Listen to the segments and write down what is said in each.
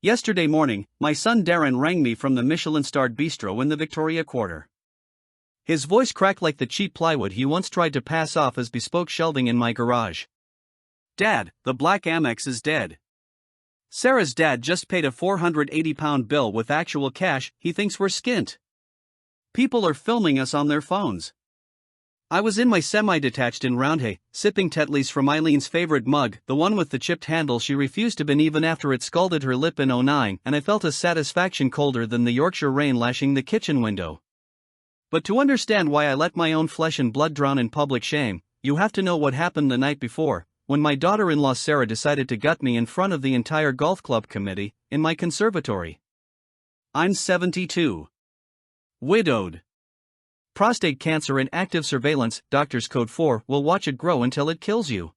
Yesterday morning, my son Darren rang me from the Michelin-starred bistro in the Victoria Quarter. His voice cracked like the cheap plywood he once tried to pass off as bespoke shelving in my garage. "Dad, the black Amex is dead. Sarah's dad just paid a £480 bill with actual cash. He thinks we're skint. People are filming us on their phones." I was in my semi-detached in Roundhay, sipping Tetleys from Eileen's favorite mug, the one with the chipped handle she refused to bin even after it scalded her lip in '09, and I felt a satisfaction colder than the Yorkshire rain lashing the kitchen window. But to understand why I let my own flesh and blood drown in public shame, you have to know what happened the night before, when my daughter-in-law Sarah decided to gut me in front of the entire golf club committee, in my conservatory. I'm 72. Widowed. Prostate cancer in active surveillance, doctor's code 4, will watch it grow until it kills you.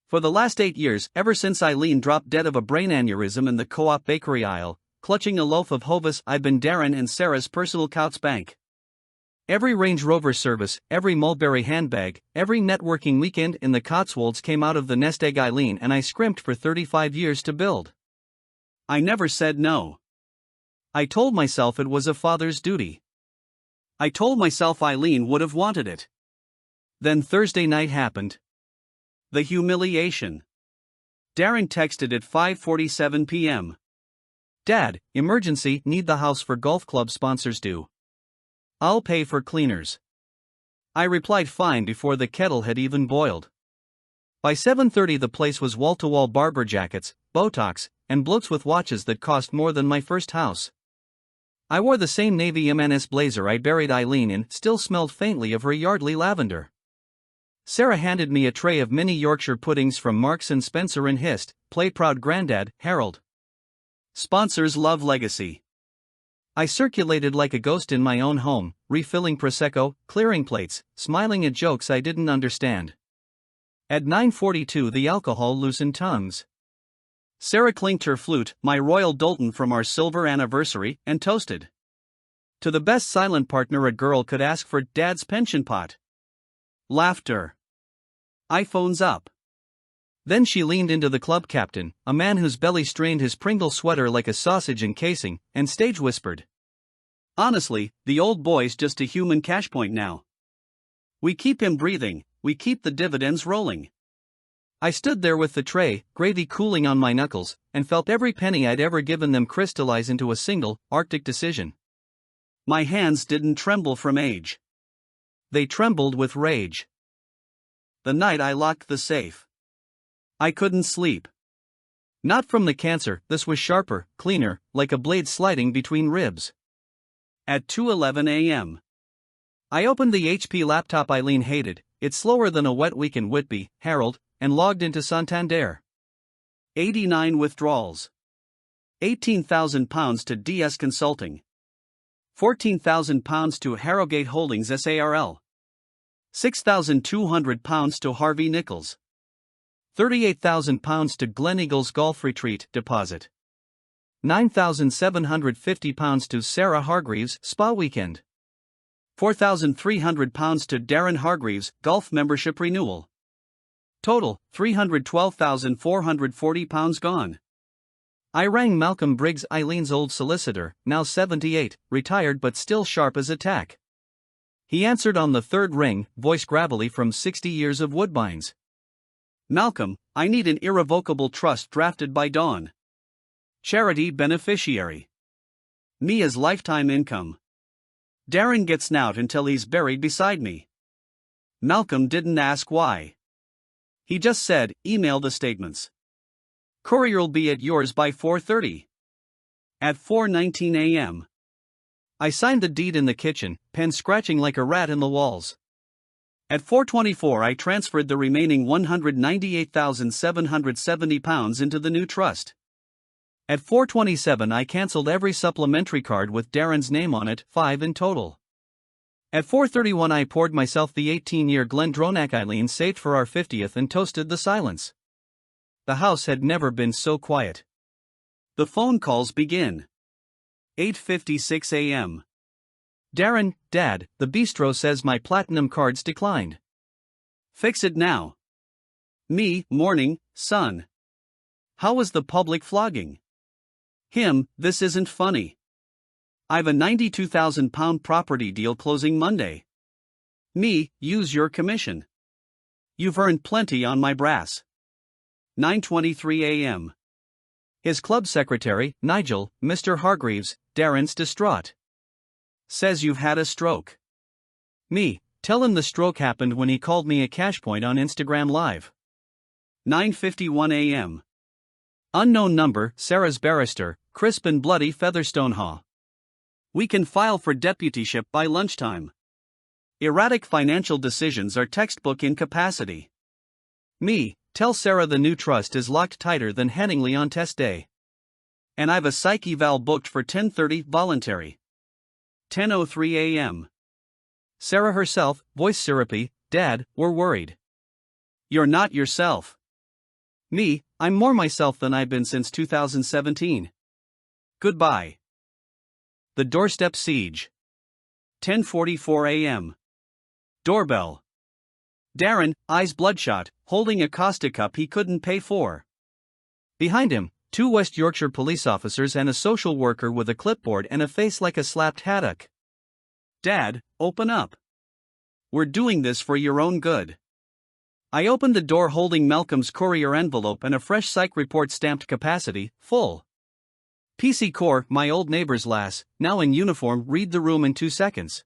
For the last 8 years, ever since Eileen dropped dead of a brain aneurysm in the Co-op bakery aisle, clutching a loaf of Hovis, I've been Darren and Sarah's personal Couts bank. Every Range Rover service, every Mulberry handbag, every networking weekend in the Cotswolds came out of the nest egg Eileen and I scrimped for 35 years to build. I never said no. I told myself it was a father's duty. I told myself Eileen would have wanted it. Then Thursday night happened. The humiliation. Darren texted at 5:47 p.m. "Dad, emergency, need the house for golf club sponsors due. I'll pay for cleaners." I replied fine before the kettle had even boiled. By 7:30 the place was wall-to-wall barber jackets, Botox, and blokes with watches that cost more than my first house. I wore the same navy M&S blazer I buried Eileen in, still smelled faintly of her Yardley lavender. Sarah handed me a tray of mini Yorkshire puddings from Marks & Spencer and hissed, "Play proud Grandad, Harold. Sponsors love legacy." I circulated like a ghost in my own home, refilling Prosecco, clearing plates, smiling at jokes I didn't understand. At 9:42 the alcohol loosened tongues. Sarah clinked her flute, my Royal Doulton from our silver anniversary, and toasted. To the best silent partner a girl could ask for, Dad's pension pot. Laughter. iPhones up. Then she leaned into the club captain, a man whose belly strained his Pringle sweater like a sausage encasing, and stage whispered. "Honestly, the old boy's just a human Cashpoint now. We keep him breathing, we keep the dividends rolling." I stood there with the tray, gravy cooling on my knuckles, and felt every penny I'd ever given them crystallize into a single, Arctic decision. My hands didn't tremble from age. They trembled with rage. The night I locked the safe. I couldn't sleep. Not from the cancer, this was sharper, cleaner, like a blade sliding between ribs. At 2:11 a.m. I opened the HP laptop Eileen hated, it's slower than a wet week in Whitby, Harold, and logged into Santander. 89 withdrawals. £18,000 to DS Consulting. £14,000 to Harrogate Holdings SARL. £6,200 to Harvey Nichols. £38,000 to Gleneagles Golf Retreat Deposit. £9,750 to Sarah Hargreaves Spa Weekend. £4,300 to Darren Hargreaves Golf Membership Renewal. Total, £312,440 gone. I rang Malcolm Briggs, Eileen's old solicitor, now 78, retired but still sharp as a tack. He answered on the third ring, voice gravelly from 60 years of Woodbines. "Malcolm, I need an irrevocable trust drafted by Dawn. Charity beneficiary. Me as lifetime income. Darren gets nout until he's buried beside me." Malcolm didn't ask why. He just said, "Email the statements. Courier'll be at yours by 4:30. At 4:19 a.m. I signed the deed in the kitchen, pen scratching like a rat in the walls. At 4:24 I transferred the remaining £198,770 into the new trust. At 4:27 I cancelled every supplementary card with Darren's name on it, 5 in total. At 4:31 I poured myself the 18-year Glendronach Eileen saved for our 50th and toasted the silence. The house had never been so quiet. The phone calls begin. 8:56 a.m. "Darren, Dad, the bistro says my platinum card's declined. Fix it now." Me, morning, son. "How was the public flogging?" Him, this isn't funny. I've a £92,000 property deal closing Monday. Me, use your commission. You've earned plenty on my brass. 9:23 a.m. His club secretary, Nigel, Mr. Hargreaves, Darren's distraught. Says you've had a stroke. Me, tell him the stroke happened when he called me a Cashpoint on Instagram Live. 9:51 a.m. Unknown number, Sarah's barrister, crisp and bloody Featherstone Haw. We can file for deputyship by lunchtime. Erratic financial decisions are textbook incapacity. Me, tell Sarah the new trust is locked tighter than Henningly on test day. And I've a psych eval booked for 10:30 voluntary. 10:03 a.m. Sarah herself, voice syrupy, Dad, we're worried. You're not yourself. Me, I'm more myself than I've been since 2017. Goodbye. The doorstep siege. 10:44 a.m. Doorbell. Darren, eyes bloodshot, holding a Costa cup he couldn't pay for. Behind him, 2 West Yorkshire police officers and a social worker with a clipboard and a face like a slapped haddock. Dad, open up. We're doing this for your own good. I opened the door holding Malcolm's courier envelope and a fresh psych report stamped capacity, full. PC Core, my old neighbor's lass, now in uniform, read the room in 2 seconds.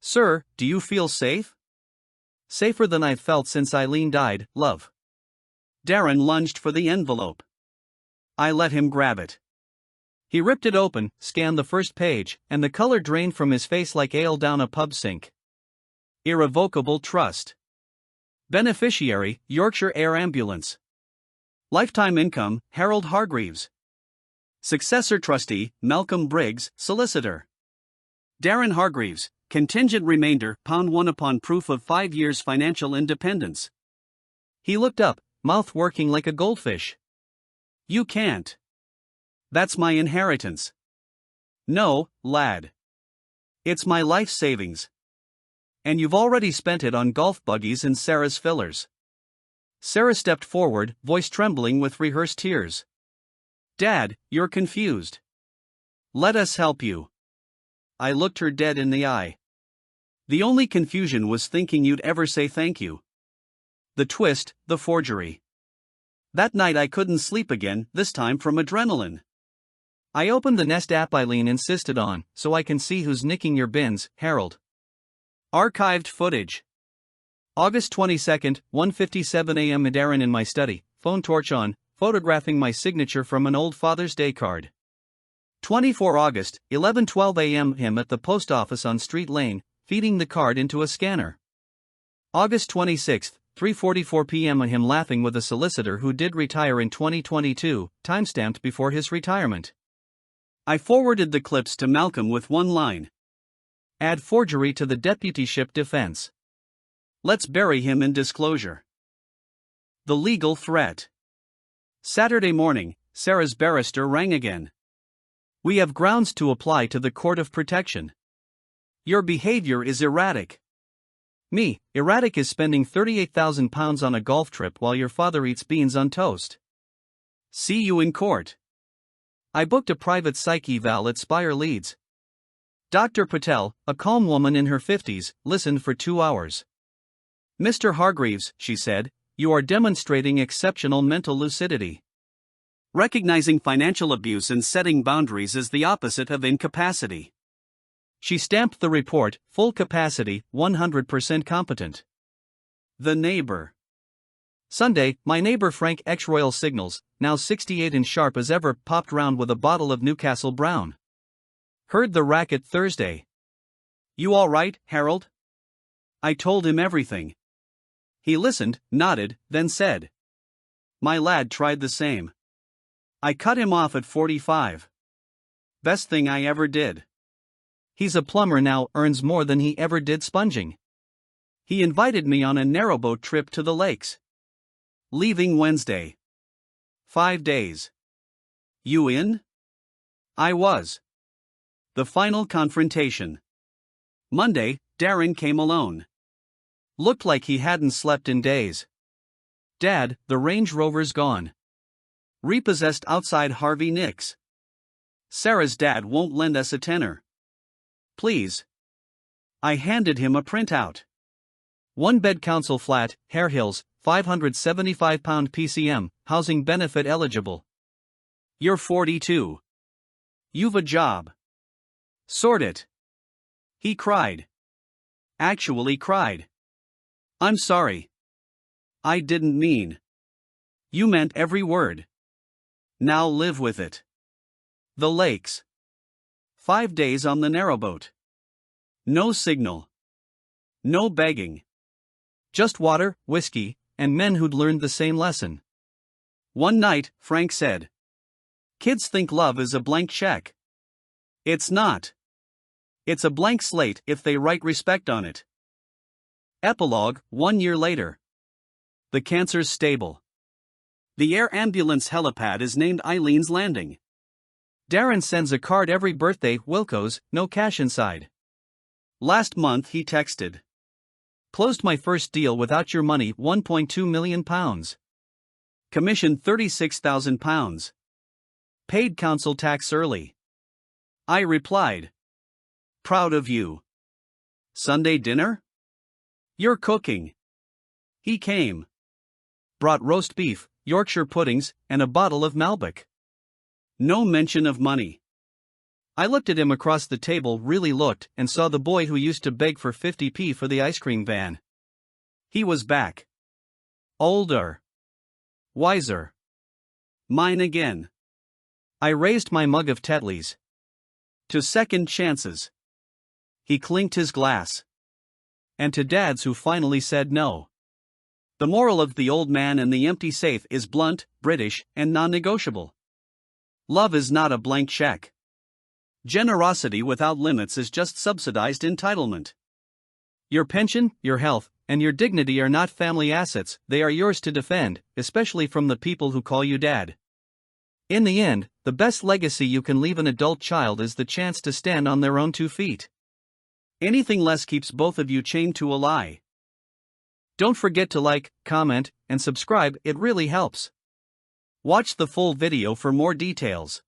Sir, do you feel safe? Safer than I've felt since Eileen died, love. Darren lunged for the envelope. I let him grab it. He ripped it open, scanned the first page, and the color drained from his face like ale down a pub sink. Irrevocable trust. Beneficiary, Yorkshire Air Ambulance. Lifetime income, Harold Hargreaves. Successor trustee, Malcolm Briggs, solicitor. Darren Hargreaves, contingent remainder, £1 upon proof of 5 years financial independence. He looked up, mouth working like a goldfish. You can't. That's my inheritance. No, lad. It's my life savings. And you've already spent it on golf buggies and Sarah's fillers. Sarah stepped forward, voice trembling with rehearsed tears. Dad, you're confused. Let us help you. I looked her dead in the eye. The only confusion was thinking you'd ever say thank you. The twist, the forgery. That night I couldn't sleep again, this time from adrenaline. I opened the Nest app Eileen insisted on, so I can see who's nicking your bins, Harold. Archived footage. August 22, 1:57 a.m. Darren in my study, phone torch on, photographing my signature from an old Father's Day card. 24 August, 11:12 a.m. him at the post office on Street Lane, feeding the card into a scanner. August 26, 3:44 p.m. him laughing with a solicitor who did retire in 2022, timestamped before his retirement. I forwarded the clips to Malcolm with one line. Add forgery to the deputyship defense. Let's bury him in disclosure. The legal threat. Saturday morning, Sarah's barrister rang again. We have grounds to apply to the Court of Protection. Your behavior is erratic. Me, erratic is spending £38,000 on a golf trip while your father eats beans on toast. See you in court. I booked a private psych eval at Spire Leeds. Dr. Patel, a calm woman in her 50s, listened for 2 hours. Mr. Hargreaves, she said, you are demonstrating exceptional mental lucidity. Recognizing financial abuse and setting boundaries is the opposite of incapacity. She stamped the report, full capacity, 100% competent. The neighbor. Sunday, my neighbor Frank ex-Royal Signals, now 68 and sharp as ever, popped round with a bottle of Newcastle Brown. Heard the racket Thursday. You all right, Harold? I told him everything. He listened, nodded, then said. My lad tried the same. I cut him off at 45. Best thing I ever did. He's a plumber now, earns more than he ever did sponging. He invited me on a narrowboat trip to the lakes. Leaving Wednesday. 5 days. You in? I was. The final confrontation. Monday, Darren came alone. Looked like he hadn't slept in days. Dad, the Range Rover's gone. Repossessed outside Harvey Nicks. Sarah's dad won't lend us a tenner. Please. I handed him a printout. One-bed council flat, Hare Hills, £575 PCM, housing benefit eligible. You're 42. You've a job. Sort it. He cried. Actually cried. I'm sorry. I didn't mean. You meant every word. Now live with it. The lakes. 5 days on the narrowboat. No signal. No begging. Just water, whiskey, and men who'd learned the same lesson. One night, Frank said, "Kids think love is a blank check. It's not. It's a blank slate if they write respect on it." Epilogue, 1 year later. The cancer's stable. The air ambulance helipad is named Eileen's Landing. Darren sends a card every birthday, Wilco's, no cash inside. Last month he texted. Closed my first deal without your money, £1.2 million. Commission £36,000. Paid council tax early. I replied. Proud of you. Sunday dinner? You're cooking. He came. Brought roast beef, Yorkshire puddings, and a bottle of Malbec. No mention of money. I looked at him across the table, really looked, and saw the boy who used to beg for 50p for the ice cream van. He was back. Older. Wiser. Mine again. I raised my mug of Tetley's. To second chances. He clinked his glass. And to dads who finally said no. The moral of The Old Man and the Empty Safe is blunt, British, and non-negotiable. Love is not a blank check. Generosity without limits is just subsidized entitlement. Your pension, your health, and your dignity are not family assets, they are yours to defend, especially from the people who call you dad. In the end, the best legacy you can leave an adult child is the chance to stand on their own 2 feet. Anything less keeps both of you chained to a lie. Don't forget to like, comment, and subscribe, it really helps. Watch the full video for more details.